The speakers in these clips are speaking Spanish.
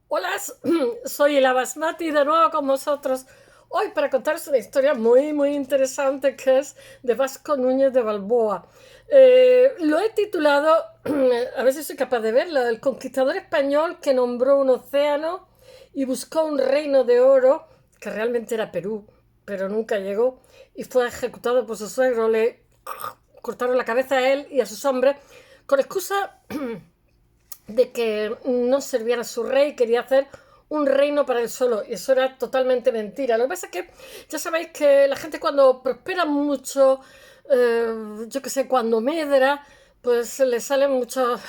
Hola, soy la Basmati de nuevo con vosotros. Hoy para contaros una historia muy interesante que es de Vasco Núñez de Balboa. Lo he titulado, a ver si soy capaz de verlo, El conquistador español que nombró un océano y buscó un reino de oro, que realmente era Perú, pero nunca llegó, y fue ejecutado por su suegro. Le cortaron la cabeza a él y a sus hombres con excusa de que no servían a su rey, quería hacer un reino para él solo, y eso era totalmente mentira. Lo que pasa es que ya sabéis que la gente cuando prospera mucho, yo que sé, cuando medra, pues le salen muchos,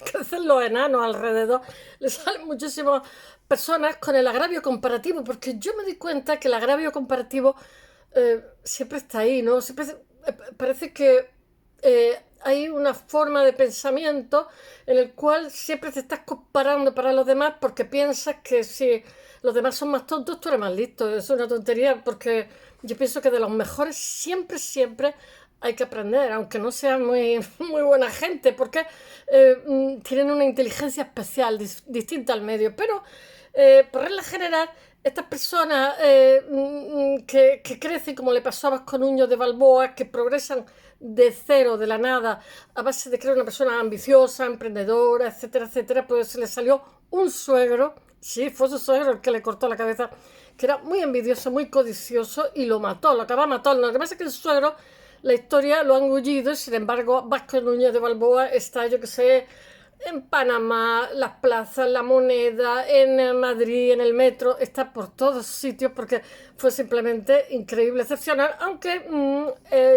crecen los enanos alrededor, le salen muchísimas personas con el agravio comparativo, porque yo me di cuenta que el agravio comparativo siempre está ahí, ¿no? Siempre parece que hay una forma de pensamiento en el cual siempre te estás comparando para los demás porque piensas que si los demás son más tontos, tú eres más listo. Es una tontería porque yo pienso que de los mejores siempre hay que aprender, aunque no sean muy buena gente, porque tienen una inteligencia especial, distinta al medio. Pero, por regla general, estas personas que crecen, como le pasó a Vasco Nuño de Balboa, que progresan de cero, de la nada, a base de que era una persona ambiciosa, emprendedora, etcétera, pues se le salió un suegro, sí, fue su suegro el que le cortó la cabeza, que era muy envidioso, muy codicioso, y lo mató, lo acaba matando. Lo que pasa es que el suegro, la historia lo ha engullido, y sin embargo, Vasco Núñez de Balboa está, yo que sé, en Panamá, las plazas, la moneda, en Madrid, en el metro, está por todos sitios porque fue simplemente increíble, excepcional, aunque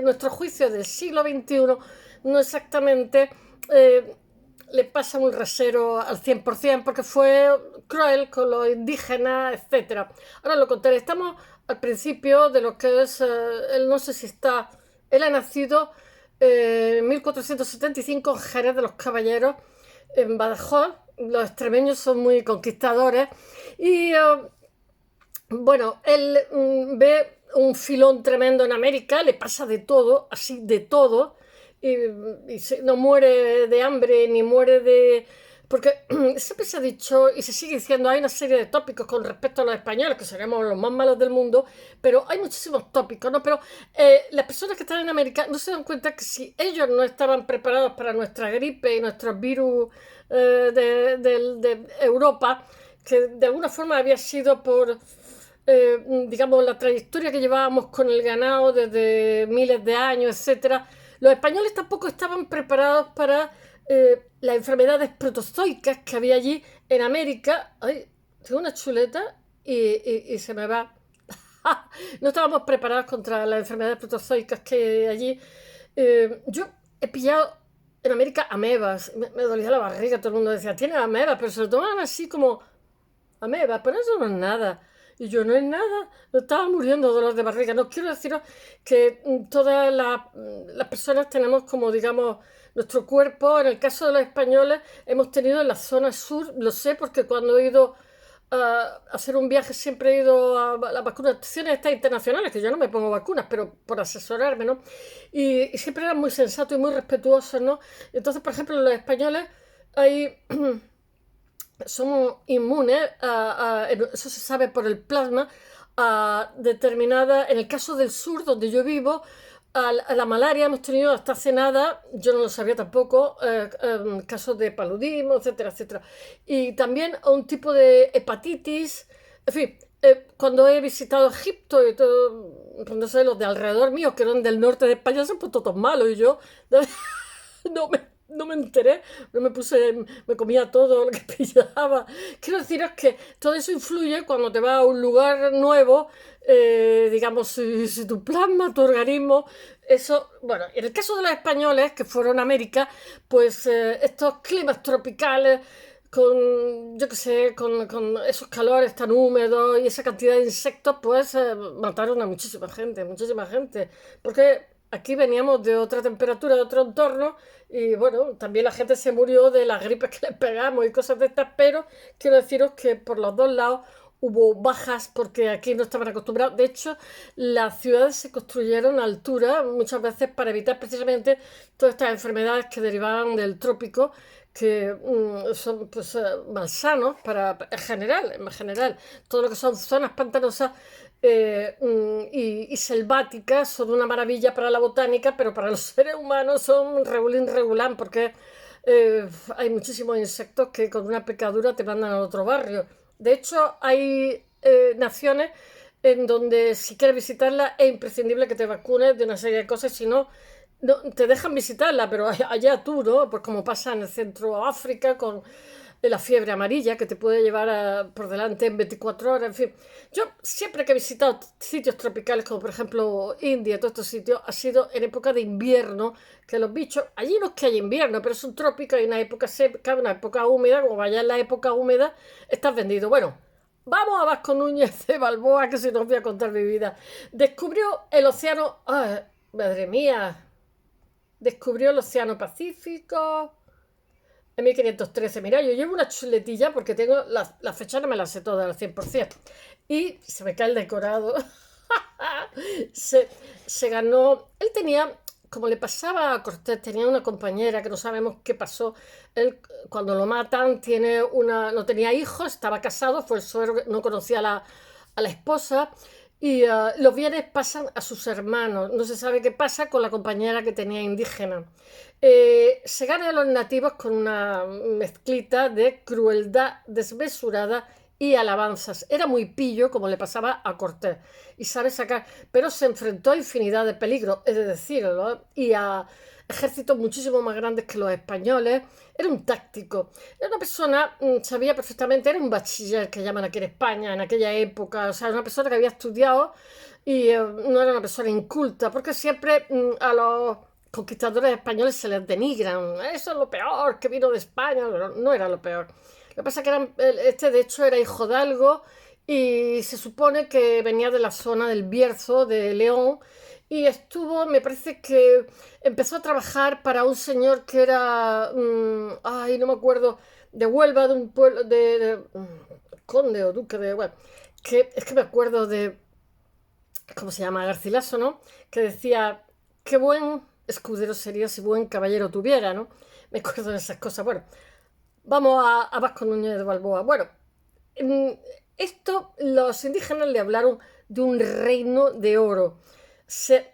nuestro juicio del siglo XXI no exactamente le pasa un rasero al 100% porque fue cruel con los indígenas, etcétera. Ahora lo contaré, estamos al principio de lo que es, él no sé si está, él ha nacido en 1475 en Jerez de los Caballeros, en Badajoz. Los extremeños son muy conquistadores y bueno, él ve un filón tremendo en América, le pasa de todo, así de todo, y no muere de hambre ni muere de... Porque siempre se ha dicho y se sigue diciendo, hay una serie de tópicos con respecto a los españoles, que seremos los más malos del mundo, pero hay muchísimos tópicos, ¿no? Pero las personas que están en América no se dan cuenta que si ellos no estaban preparados para nuestra gripe y nuestros virus de Europa, que de alguna forma había sido por digamos, la trayectoria que llevábamos con el ganado desde miles de años, etcétera, los españoles tampoco estaban preparados para las enfermedades protozoicas que había allí en América. Ay, tengo una chuleta y se me va. No estábamos preparados contra las enfermedades protozoicas que hay allí. Yo he pillado en América amebas, me dolía la barriga, todo el mundo decía, tiene amebas, pero se lo tomaban así como ameba, pero eso no es nada. Y yo, no es nada, no estaba muriendo de dolor de barriga. No quiero deciros que todas las personas tenemos como, digamos, nuestro cuerpo. En el caso de los españoles, hemos tenido en la zona sur, lo sé porque cuando he ido a hacer un viaje siempre he ido a las vacunaciones estas internacionales, que yo no me pongo vacunas, pero por asesorarme, ¿no? Y siempre eran muy sensatos y muy respetuosos, ¿no? Entonces, por ejemplo, los españoles hay somos inmunes, eso se sabe por el plasma, a determinada, en el caso del sur, donde yo vivo, a la malaria hemos tenido hasta hace nada, yo no lo sabía tampoco, casos de paludismo, etcétera. Y también a un tipo de hepatitis, en fin, cuando he visitado Egipto y todo, pues no sé, los de alrededor mío, que eran del norte de España, se han puesto todos malos y yo no me enteré, no me puse, me comía todo lo que pillaba. Quiero deciros que todo eso influye cuando te vas a un lugar nuevo, digamos, si tu plasma, tu organismo, eso, bueno, en el caso de los españoles que fueron a América, pues estos climas tropicales, con, yo qué sé, con esos calores tan húmedos y esa cantidad de insectos, pues mataron a muchísima gente, porque aquí veníamos de otra temperatura, de otro entorno, y bueno, también la gente se murió de las gripes que les pegamos y cosas de estas, pero quiero deciros que por los dos lados hubo bajas porque aquí no estaban acostumbrados. De hecho, las ciudades se construyeron a altura muchas veces para evitar precisamente todas estas enfermedades que derivaban del trópico, que son pues, malsanos en general, todo lo que son zonas pantanosas y selváticas son una maravilla para la botánica, pero para los seres humanos son regulín regulán, porque hay muchísimos insectos que con una picadura te mandan a otro barrio. De hecho, hay naciones en donde si quieres visitarla es imprescindible que te vacunes de una serie de cosas, si no, no te dejan visitarla, pero allá tú, ¿no? Pues como pasa en el centro de África con la fiebre amarilla que te puede llevar por delante en 24 horas, en fin. Yo siempre que he visitado sitios tropicales como por ejemplo India, todos estos sitios, ha sido en época de invierno, que los bichos, allí no es que haya invierno, pero es un trópico, hay una época seca, una época húmeda, como vaya en la época húmeda, estás vendido. Bueno, vamos a Vasco Núñez de Balboa, que si no os voy a contar mi vida. Descubrió el océano, ¡ay, madre mía! Descubrió el océano Pacífico en 1513. Mira, yo llevo una chuletilla porque tengo la fecha, no me la sé toda al 100%. Y se me cae el decorado. se, se ganó. Él tenía, como le pasaba a Cortés, tenía una compañera que no sabemos qué pasó. Él, cuando lo matan, no tenía hijos, estaba casado, fue el suegro, no conocía a la esposa. Y los bienes pasan a sus hermanos. No se sabe qué pasa con la compañera que tenía indígena. Se gana a los nativos con una mezclita de crueldad desmesurada y alabanzas. Era muy pillo, como le pasaba a Cortés, y sabe sacar, pero se enfrentó a infinidad de peligros, es de decirlo, y a ejércitos muchísimo más grandes que los españoles. Era un táctico, era una persona, sabía perfectamente, era un bachiller que llaman aquí en España en aquella época, o sea, una persona que había estudiado y no era una persona inculta, porque siempre a los conquistadores españoles se les denigran, eso es lo peor que vino de España, no era lo peor. Lo que pasa es que este de hecho era hijo de algo y se supone que venía de la zona del Bierzo, de León, y estuvo, me parece que empezó a trabajar para un señor que era, ay, no me acuerdo, de Huelva, de un pueblo, conde o duque de, bueno, que es que me acuerdo de, ¿cómo se llama? Garcilaso, ¿no? Que decía, qué buen escudero sería si buen caballero tuviera, ¿no? Me acuerdo de esas cosas. Bueno, vamos a Vasco Núñez de Balboa. Bueno, esto los indígenas le hablaron de un reino de oro. Se,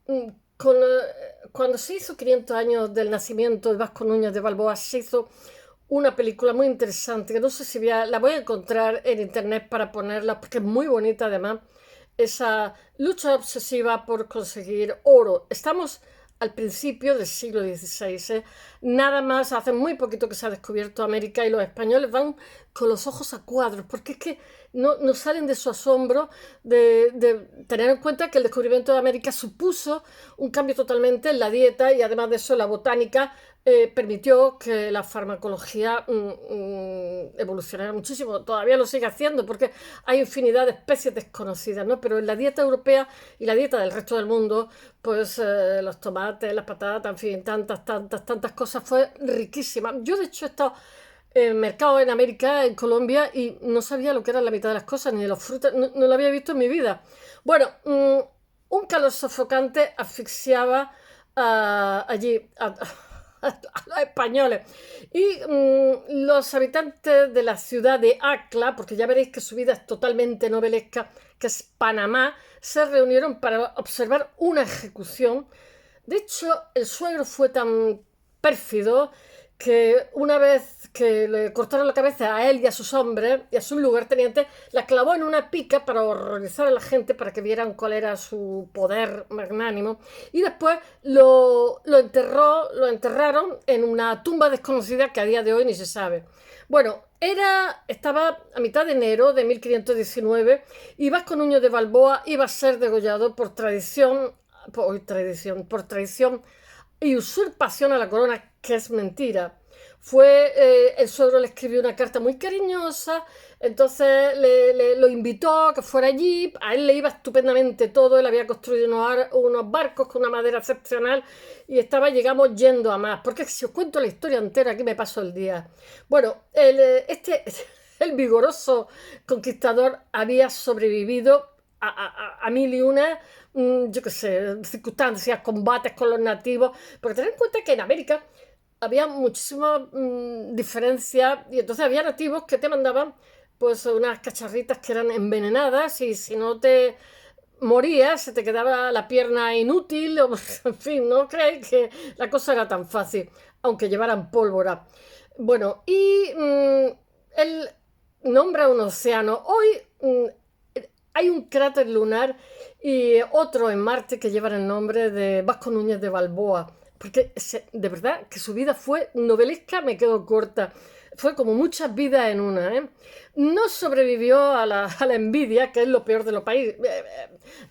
mm, cuando se hizo 500 años del nacimiento de Vasco Núñez de Balboa, se hizo una película muy interesante, que no sé si la voy a encontrar en internet para ponerla, porque es muy bonita además, esa lucha obsesiva por conseguir oro. Estamos al principio del siglo XVI, ¿eh? Nada más, hace muy poquito que se ha descubierto América y los españoles van con los ojos a cuadros, porque es que no salen de su asombro de tener en cuenta que el descubrimiento de América supuso un cambio totalmente en la dieta y además de eso la botánica permitió que la farmacología evolucionara muchísimo. Todavía lo sigue haciendo porque hay infinidad de especies desconocidas, ¿no? Pero en la dieta europea y la dieta del resto del mundo, pues los tomates, las patatas, en fin, tantas cosas, fue riquísima. Yo de hecho he estado en mercado en América, en Colombia, y no sabía lo que eran la mitad de las cosas, ni de los frutos, no lo había visto en mi vida. Bueno, un calor sofocante asfixiaba allí a los españoles. Y los habitantes de la ciudad de Acla, porque ya veréis que su vida es totalmente novelesca, que es Panamá, se reunieron para observar una ejecución. De hecho, el suegro fue tan pérfido que una vez que le cortaron la cabeza a él y a sus hombres y a sus lugartenientes, la clavó en una pica para horrorizar a la gente, para que vieran cuál era su poder magnánimo, y después lo enterraron en una tumba desconocida que a día de hoy ni se sabe. Bueno, estaba a mitad de enero de 1519 y Vasco Núñez de Balboa iba a ser degollado por traición y usurpación a la corona, que es mentira. El suegro le escribió una carta muy cariñosa, entonces lo invitó a que fuera allí, a él le iba estupendamente todo, él había construido unos barcos con una madera excepcional y llegamos yendo a más, porque si os cuento la historia entera aquí me paso el día. Bueno, el vigoroso conquistador había sobrevivido a mil y una, yo qué sé, circunstancias, combates con los nativos, porque tened en cuenta que en América había muchísima diferencia, y entonces había nativos que te mandaban pues unas cacharritas que eran envenenadas, y si no te morías, se te quedaba la pierna inútil, o, en fin, no creéis que la cosa era tan fácil, aunque llevaran pólvora. Bueno, y él nombra un océano. Hoy hay un cráter lunar y otro en Marte que llevan el nombre de Vasco Núñez de Balboa, porque de verdad que su vida fue novelesca, me quedo corta. Fue como muchas vidas en una, ¿eh? No sobrevivió a la envidia, que es lo peor de los países.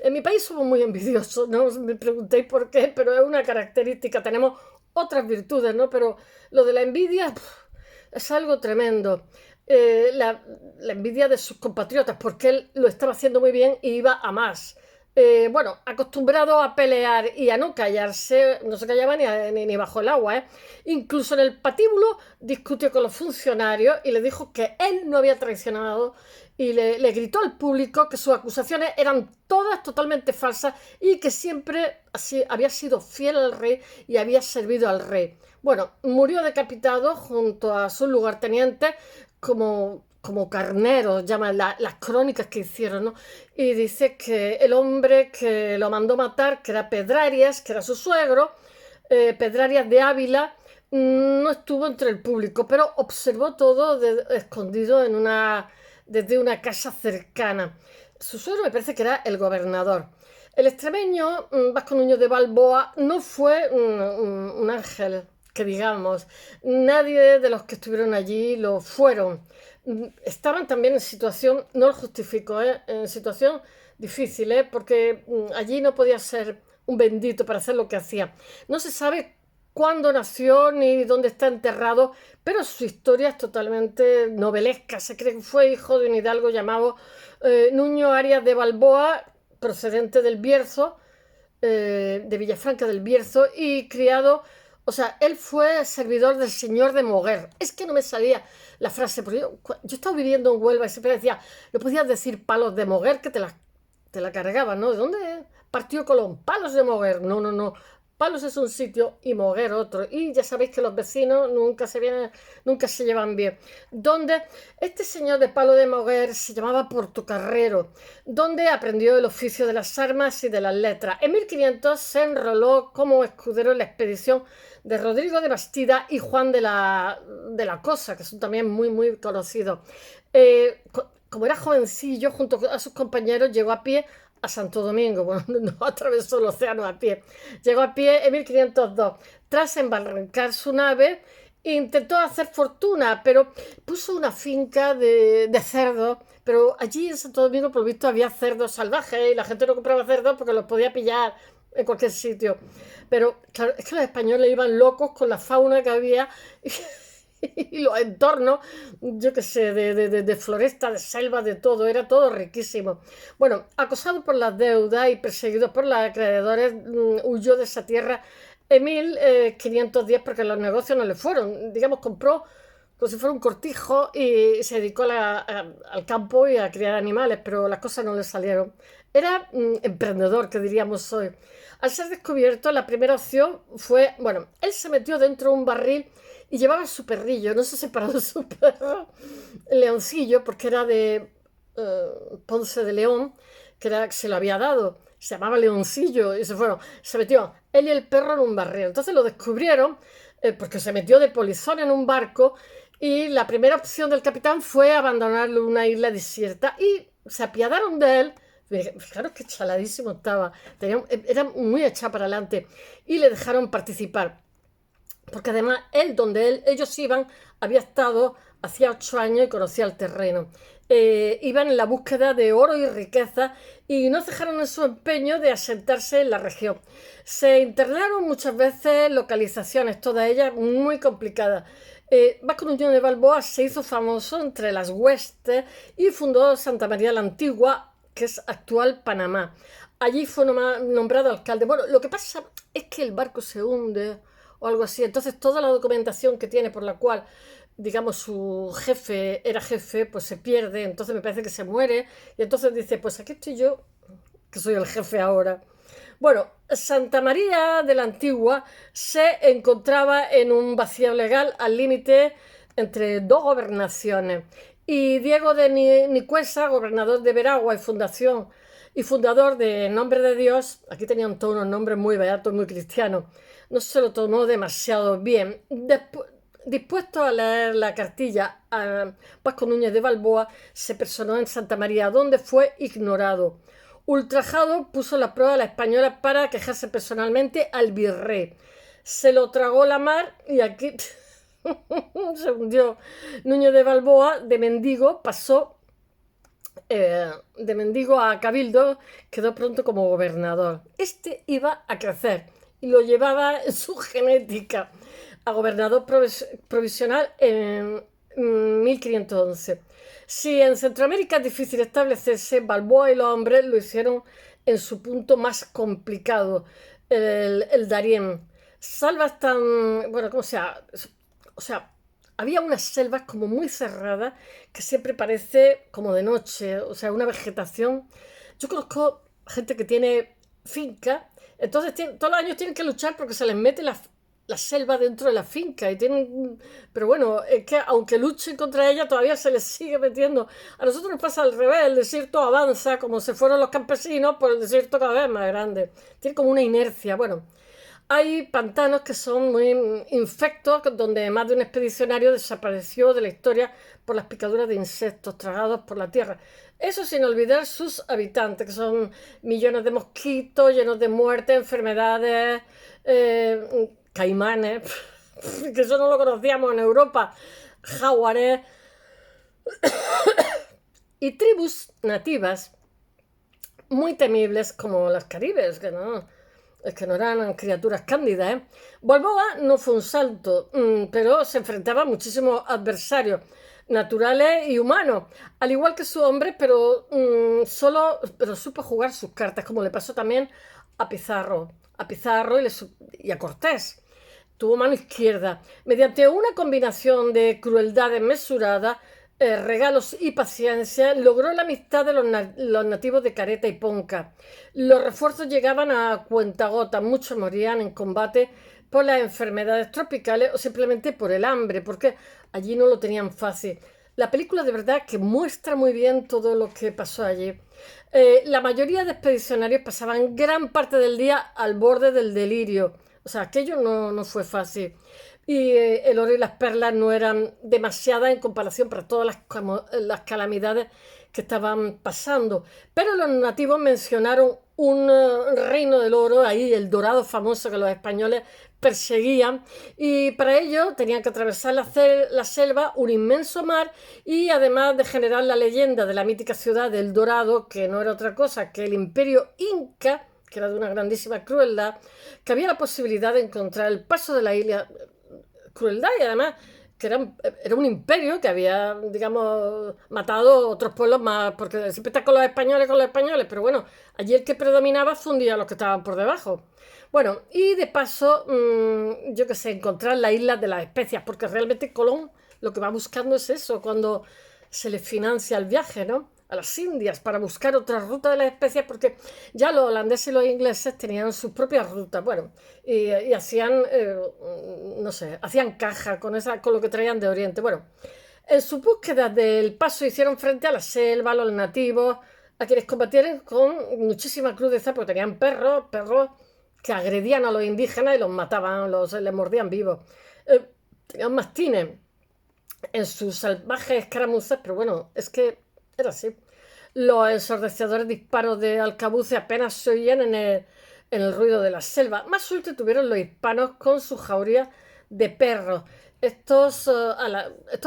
En mi país somos muy envidiosos, no os me preguntéis por qué, pero es una característica. Tenemos otras virtudes, ¿no? Pero lo de la envidia es algo tremendo. La envidia de sus compatriotas, porque él lo estaba haciendo muy bien y iba a más. Bueno, acostumbrado a pelear y a no callarse, no se callaba ni bajo el agua, ¿eh? Incluso en el patíbulo discutió con los funcionarios y le dijo que él no había traicionado, y le gritó al público que sus acusaciones eran todas totalmente falsas y que siempre así había sido fiel al rey y había servido al rey. Bueno, murió decapitado junto a sus lugartenientes como carneros, llaman las crónicas que hicieron, ¿no? Y dice que el hombre que lo mandó matar, que era Pedrarias, que era su suegro, Pedrarias de Ávila, no estuvo entre el público, pero observó todo escondido desde una casa cercana. Su suegro me parece que era el gobernador. El extremeño Vasco Núñez de Balboa no fue un ángel, que digamos. Nadie de los que estuvieron allí lo fueron. Estaban también en situación, no lo justifico, en situación difícil, porque allí no podía ser un bendito para hacer lo que hacía. No se sabe cuándo nació ni dónde está enterrado, pero su historia es totalmente novelesca. Se cree que fue hijo de un hidalgo llamado Nuño Arias de Balboa, procedente del Bierzo, de Villafranca del Bierzo, y criado, o sea, él fue servidor del señor de Moguer. Es que no me salía la frase, porque yo estaba viviendo en Huelva y siempre decía, no podías decir palos de Moguer, que te la cargaban, ¿no? ¿De dónde partió Colón? Palos de Moguer. No, no, no. Palos es un sitio y Moguer otro. Y ya sabéis que los vecinos nunca se llevan bien. Donde este señor de Palo de Moguer se llamaba Portocarrero, donde aprendió el oficio de las armas y de las letras. En 1500 se enroló como escudero en la expedición de Rodrigo de Bastida y Juan de la Cosa, que son también muy, muy conocidos. Como era jovencillo, junto a sus compañeros, llegó a pie a Santo Domingo. Bueno, no atravesó el océano a pie. Llegó a pie en 1502. Tras embarrancar su nave, intentó hacer fortuna, pero puso una finca de cerdos. Pero allí en Santo Domingo, por lo visto, había cerdos salvajes y la gente no compraba cerdos porque los podía pillar en cualquier sitio. Pero claro, es que los españoles iban locos con la fauna que había y los entornos, yo qué sé, de floresta, de selva, de todo, era todo riquísimo. Bueno, acosado por las deudas y perseguido por los acreedores, huyó de esa tierra en 1510 porque los negocios no le fueron. Digamos, compró como si fuera un cortijo y se dedicó al campo y a criar animales, pero las cosas no le salieron. Era emprendedor, que diríamos hoy. Al ser descubierto, la primera opción fue, bueno, él se metió dentro de un barril y llevaba su perrillo, no se separó de su perro, Leoncillo, porque era de Ponce de León, se lo había dado, se llamaba Leoncillo, y se metió él y el perro en un barril. Entonces lo descubrieron porque se metió de polizón en un barco, y la primera opción del capitán fue abandonarlo en una isla desierta, y se apiadaron de él. Fijaros que chaladísimo estaba, era muy echado para adelante, y le dejaron participar. Porque además ellos iban, había estado hacía 8 años y conocía el terreno. Iban en la búsqueda de oro y riqueza, y no cejaron en su empeño de asentarse en la región. Se internaron muchas veces localizaciones, todas ellas muy complicadas. Vasco Núñez de Balboa se hizo famoso entre las huestes y fundó Santa María la Antigua, que es actual Panamá. Allí fue nombrado alcalde. Bueno, lo que pasa es que el barco se hunde o algo así. Entonces toda la documentación que tiene por la cual, digamos, su jefe era jefe, pues se pierde. Entonces me parece que se muere, y entonces dice, pues aquí estoy yo, que soy el jefe ahora. Bueno, Santa María de la Antigua se encontraba en un vacío legal al límite entre dos gobernaciones. Y Diego de Nicuesa, gobernador de Veragua y fundador de Nombre de Dios, aquí tenían todos unos nombres muy beatos, muy cristianos, no se lo tomó demasiado bien. Dispuesto a leer la cartilla a Vasco Núñez de Balboa, se personó en Santa María, donde fue ignorado. Ultrajado, puso la prueba a la española para quejarse personalmente al virrey. Se lo tragó la mar y aquí se hundió. Núñez de Balboa, de mendigo, pasó de mendigo a cabildo, quedó pronto como gobernador. Este iba a crecer y lo llevaba en su genética a gobernador provisional en 1511. Si en Centroamérica es difícil establecerse, Balboa y los hombres lo hicieron en su punto más complicado, el Darién. Salvas tan, bueno, como sea, o sea, había unas selvas como muy cerradas que siempre parece como de noche, o sea, una vegetación. Yo conozco gente que tiene finca, entonces todos los años tienen que luchar porque se les mete la selva dentro de la finca y tienen, pero bueno, es que aunque luchen contra ella todavía se les sigue metiendo. A nosotros nos pasa al revés, el desierto avanza como se fueron los campesinos, por el desierto cada vez más grande, tiene como una inercia. Bueno, hay pantanos que son muy infectos, donde más de un expedicionario desapareció de la historia por las picaduras de insectos tragados por la tierra. Eso sin olvidar sus habitantes, que son millones de mosquitos llenos de muerte, enfermedades, caimanes, que eso no lo conocíamos en Europa, jaguares y tribus nativas muy temibles como las caribes, que no, es que no eran criaturas cándidas, ¿eh? Balboa no fue un salto, pero se enfrentaba a muchísimos adversarios naturales y humanos, al igual que su hombre, pero pero supo jugar sus cartas, como le pasó también a Pizarro, y a Cortés. Tuvo mano izquierda. Mediante una combinación de crueldad desmesurada, regalos y paciencia, logró la amistad de los nativos de Careta y Ponca. Los refuerzos llegaban a cuentagotas, muchos morían en combate por las enfermedades tropicales o simplemente por el hambre, porque allí no lo tenían fácil. La película de verdad que muestra muy bien todo lo que pasó allí. La mayoría de expedicionarios pasaban gran parte del día al borde del delirio. O sea, aquello no fue fácil. Y el oro y las perlas no eran demasiadas en comparación para todas las calamidades que estaban pasando. Pero los nativos mencionaron un reino del oro, ahí el dorado famoso que los españoles perseguían, y para ello tenían que atravesar la selva, un inmenso mar, y además de generar la leyenda de la mítica ciudad del Dorado, que no era otra cosa que el imperio inca, que era de una grandísima crueldad, que había la posibilidad de encontrar el paso de la isla, crueldad y además que era un imperio que había, digamos, matado otros pueblos más, porque siempre está con los españoles, pero bueno, allí el que predominaba fundía a los que estaban por debajo. Bueno, y de paso, yo qué sé, encontrar las islas de las especias, porque realmente Colón lo que va buscando es eso, cuando se le financia el viaje, ¿no? A las Indias para buscar otra ruta de las especias, porque ya los holandeses y los ingleses tenían sus propias rutas, bueno, y hacían, no sé, hacían caja con lo que traían de Oriente. Bueno, en su búsqueda del paso hicieron frente a la selva, a los nativos, a quienes combatieron con muchísima crudeza, porque tenían perros que agredían a los indígenas y los mataban, les mordían vivos. Tenían mastines en sus salvajes escaramuzas, pero bueno, es que era así. Los ensordecedores disparos de arcabuces apenas se oían en el ruido de la selva. Más suerte tuvieron los hispanos con sus jaurías de perros. Estos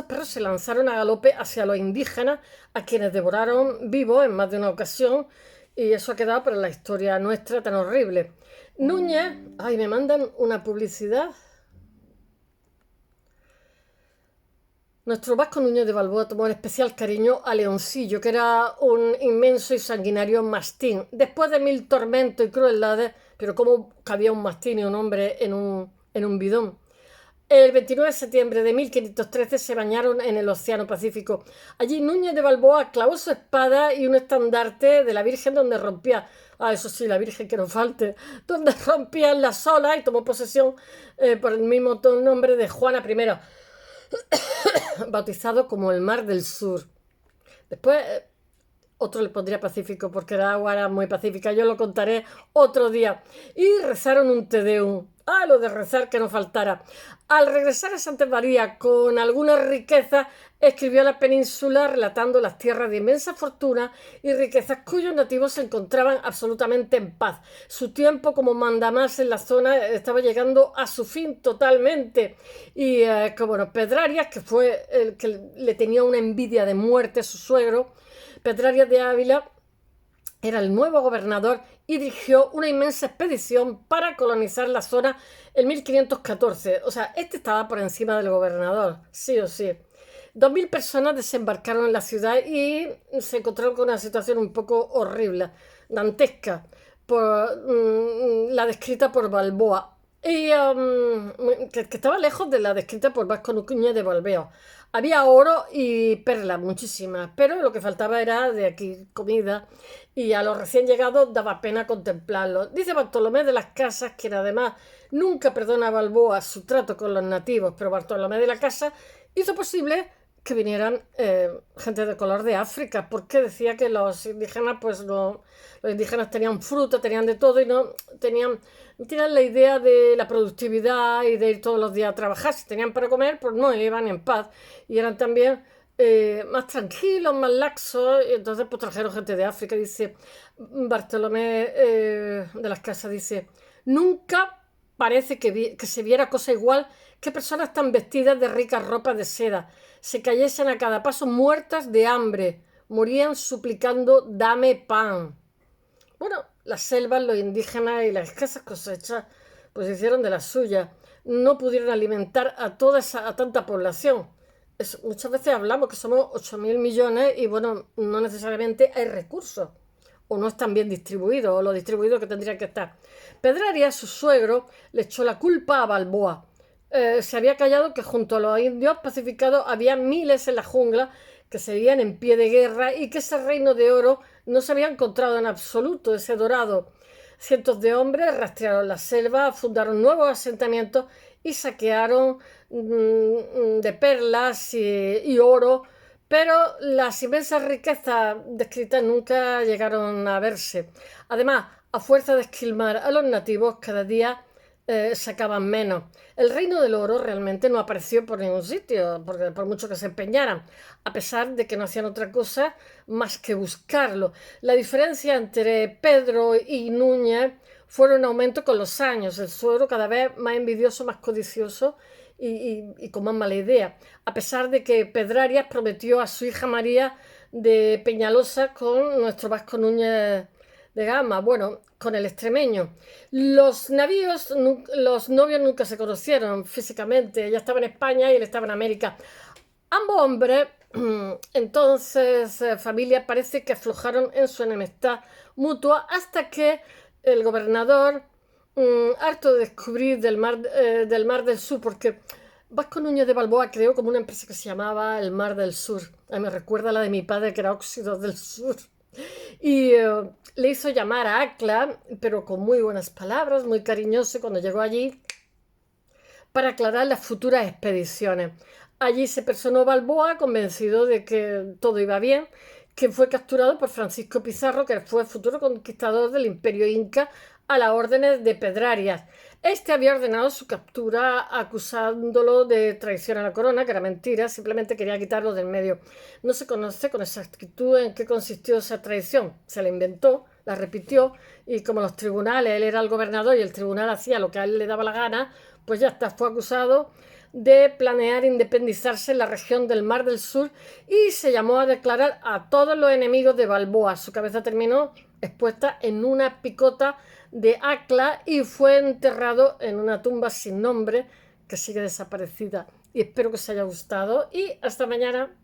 perros se lanzaron a galope hacia los indígenas, a quienes devoraron vivos en más de una ocasión, y eso ha quedado para la historia nuestra tan horrible. Núñez, ay, me mandan una publicidad. Nuestro Vasco Núñez de Balboa tomó en especial cariño a Leoncillo, que era un inmenso y sanguinario mastín. Después de 1000 tormentos y crueldades, pero ¿cómo cabía un mastín y un hombre en un bidón? El 29 de septiembre de 1513 se bañaron en el Océano Pacífico. Allí Núñez de Balboa clavó su espada y un estandarte de la Virgen donde rompía Ah, eso sí, la Virgen que no falte, donde rompían las olas y tomó posesión por el mismo nombre de Juana I, bautizado como el Mar del Sur. Después otro le pondría Pacífico porque el agua era muy pacífica, yo lo contaré otro día. Y rezaron un Te Deum. Ah, lo de rezar que no faltara. Al regresar a Santa María con alguna riqueza, escribió a la península relatando las tierras de inmensa fortuna y riquezas cuyos nativos se encontraban absolutamente en paz. Su tiempo como mandamás en la zona estaba llegando a su fin totalmente. Y que bueno, Pedrarias, que fue el que le tenía una envidia de muerte a su suegro, Pedrarias de Ávila era el nuevo gobernador y dirigió una inmensa expedición para colonizar la zona en 1514. O sea, este estaba por encima del gobernador, sí o sí. 2000 personas desembarcaron en la ciudad y se encontraron con una situación un poco horrible, dantesca, por la descrita por Balboa. Y que estaba lejos de la descrita por Vasco Núñez de Balbeo. Había oro y perlas, muchísimas, pero lo que faltaba era de aquí comida y a los recién llegados daba pena contemplarlo. Dice Bartolomé de las Casas, quien además nunca perdona a Balboa su trato con los nativos, pero Bartolomé de las Casas hizo posible que vinieran gente de color de África, porque decía que los indígenas, pues no, los indígenas tenían fruta, tenían de todo y no tenían la idea de la productividad y de ir todos los días a trabajar. Si tenían para comer, pues no iban en paz y eran también más tranquilos, más laxos, y entonces pues trajeron gente de África. Dice Bartolomé de las Casas, dice, nunca parece que se viera cosa igual que personas tan vestidas de ricas ropas de seda se cayesen a cada paso muertas de hambre, morían suplicando dame pan. Bueno, las selvas, los indígenas y las escasas cosechas pues hicieron de las suyas. No pudieron alimentar a a tanta población. Muchas veces hablamos que somos 8.000 millones y bueno, no necesariamente hay recursos o no están bien distribuidos o lo distribuidos que tendrían que estar. Pedrarias, su suegro, le echó la culpa a Balboa. Se había callado que junto a los indios pacificados había miles en la jungla que seguían en pie de guerra y que ese reino de oro no se había encontrado en absoluto, ese dorado. Cientos de hombres rastrearon la selva, fundaron nuevos asentamientos y saquearon de perlas y oro, pero las inmensas riquezas descritas nunca llegaron a verse. Además, a fuerza de esquilmar a los nativos, cada día sacaban menos. El reino del oro realmente no apareció por ningún sitio, por mucho que se empeñaran, a pesar de que no hacían otra cosa más que buscarlo. La diferencia entre Pedro y Núñez fue un aumento con los años, el suegro cada vez más envidioso, más codicioso y con más mala idea, a pesar de que Pedrarias prometió a su hija María de Peñalosa con nuestro Vasco Núñez de Gama, bueno, con el extremeño. Los navíos, los novios nunca se conocieron físicamente, ella estaba en España y él estaba en América. Ambos hombres, entonces, familia, parece que aflojaron en su enemistad mutua hasta que el gobernador, harto de descubrir del Mar del Sur, porque Vasco Núñez de Balboa creó como una empresa que se llamaba el Mar del Sur. A mí me recuerda a la de mi padre, que era Óxidos del Sur. Y le hizo llamar a Acla, pero con muy buenas palabras, muy cariñoso, cuando llegó allí para aclarar las futuras expediciones. Allí se personó Balboa, convencido de que todo iba bien, que fue capturado por Francisco Pizarro, que fue futuro conquistador del Imperio Inca, a las órdenes de Pedrarias. Este había ordenado su captura acusándolo de traición a la corona, que era mentira, simplemente quería quitarlo del medio. No se conoce con exactitud en qué consistió esa traición. Se la inventó, la repitió y como los tribunales, él era el gobernador y el tribunal hacía lo que a él le daba la gana, pues ya está, fue acusado de planear independizarse en la región del Mar del Sur y se llamó a declarar a todos los enemigos de Balboa. Su cabeza terminó expuesta en una picota de Acla y fue enterrado en una tumba sin nombre que sigue desaparecida. Y espero que os haya gustado y hasta mañana.